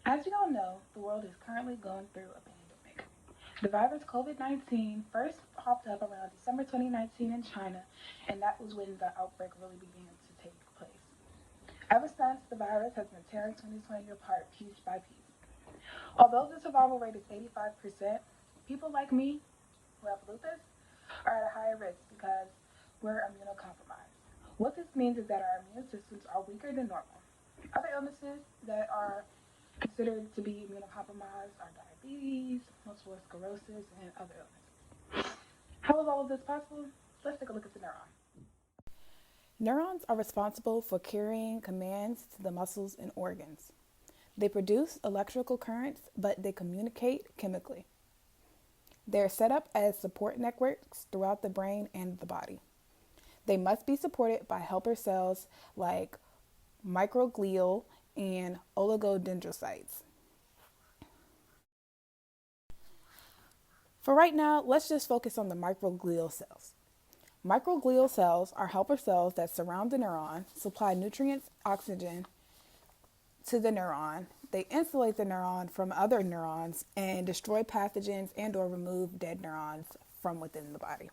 As we all know, the world is currently going through a pandemic. The virus COVID-19 first popped up around December 2019 in China, and that was when the outbreak really began to take place. Ever since, the virus has been tearing 2020 apart piece by piece. Although the survival rate is 85%, people like me who have lupus are at a higher risk because we're immunocompromised. What this means is that our immune systems are weaker than normal. Other illnesses that are considered to be immunocompromised are diabetes, multiple sclerosis, and other illnesses. How is all of this possible? Let's take a look at the neuron. Neurons are responsible for carrying commands to the muscles and organs. They produce electrical currents, but they communicate chemically. They're set up as support networks throughout the brain and the body. They must be supported by helper cells like microglial and oligodendrocytes. For right now, let's just focus on the microglial cells. Microglial cells are helper cells that surround the neuron, supply nutrients, oxygen to the neuron. They insulate the neuron from other neurons and destroy pathogens and or remove dead neurons from within the body.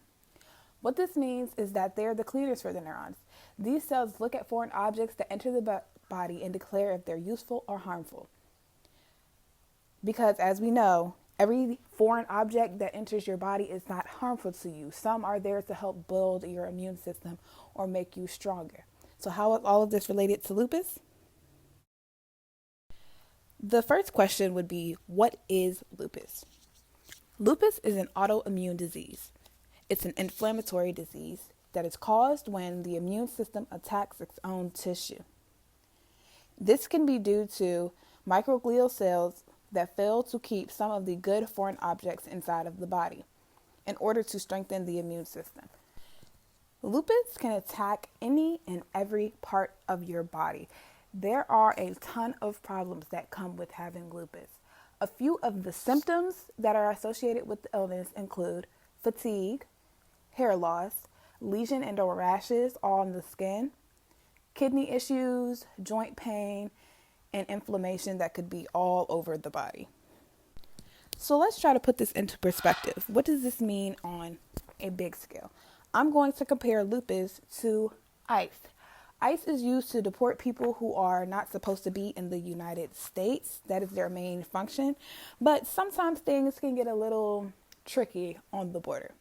What this means is that they're the cleaners for the neurons. These cells look at foreign objects that enter the body and declare if they're useful or harmful. Because as we know, every foreign object that enters your body is not harmful to you. Some are there to help build your immune system or make you stronger. So how is all of this related to lupus? The first question would be, what is lupus? Lupus is an autoimmune disease. It's an inflammatory disease that is caused when the immune system attacks its own tissue. This can be due to microglial cells that fail to keep some of the good foreign objects inside of the body in order to strengthen the immune system. Lupus can attack any and every part of your body. There are a ton of problems that come with having lupus. A few of the symptoms that are associated with the illness include fatigue, hair loss, lesion and or rashes on the skin, kidney issues, joint pain, and inflammation that could be all over the body. So let's try to put this into perspective. What does this mean on a big scale? I'm going to compare lupus to ICE. ICE is used to deport people who are not supposed to be in the United States. That is their main function. But sometimes things can get a little tricky on the border.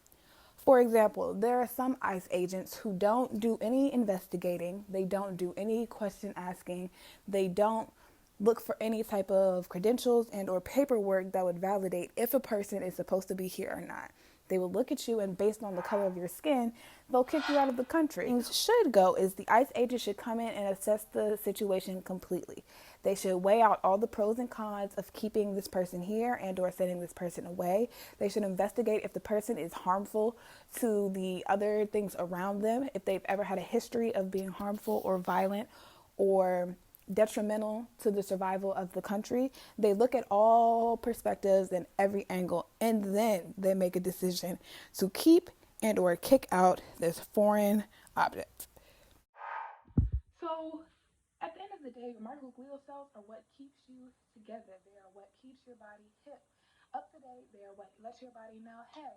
For example, there are some ICE agents who don't do any investigating. They don't do any question asking. They don't look for any type of credentials and or paperwork that would validate if a person is supposed to be here or not. They will look at you and based on the color of your skin, they'll kick you out of the country. Things should go is the ICE agent should come in and assess the situation completely. They should weigh out all the pros and cons of keeping this person here and or sending this person away. They should investigate if the person is harmful to the other things around them, if they've ever had a history of being harmful or violent or detrimental to the survival of the country. They look at all perspectives and every angle, and then they make a decision to keep and or kick out this foreign object. So, at the end of the day, your microglial cells are what keeps you together. They are what keeps your body hip, up to date. They are what lets your body know, hey,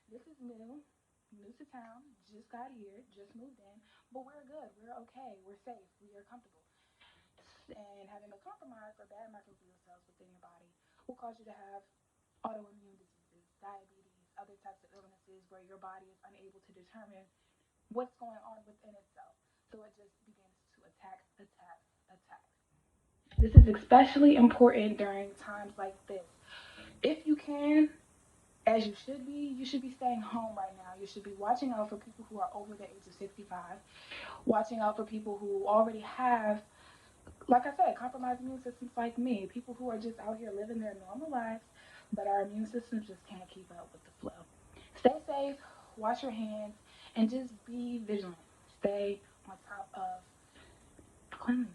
this is new to town, just got here, just moved in, but we're good, we're okay, we're safe, we are comfortable. And having a compromised or bad microglial cells within your body will cause you to have autoimmune diseases, diabetes, other types of illnesses where your body is unable to determine what's going on within itself. So it just begins to attack. This is especially important during times like this. If you can, as you should be staying home right now. You should be watching out for people who are over the age of 65, watching out for people who already have, like I said, compromised immune systems like me, people who are just out here living their normal lives, but our immune systems just can't keep up with the flow. Stay safe, wash your hands, and just be vigilant. Stay on top of cleanliness.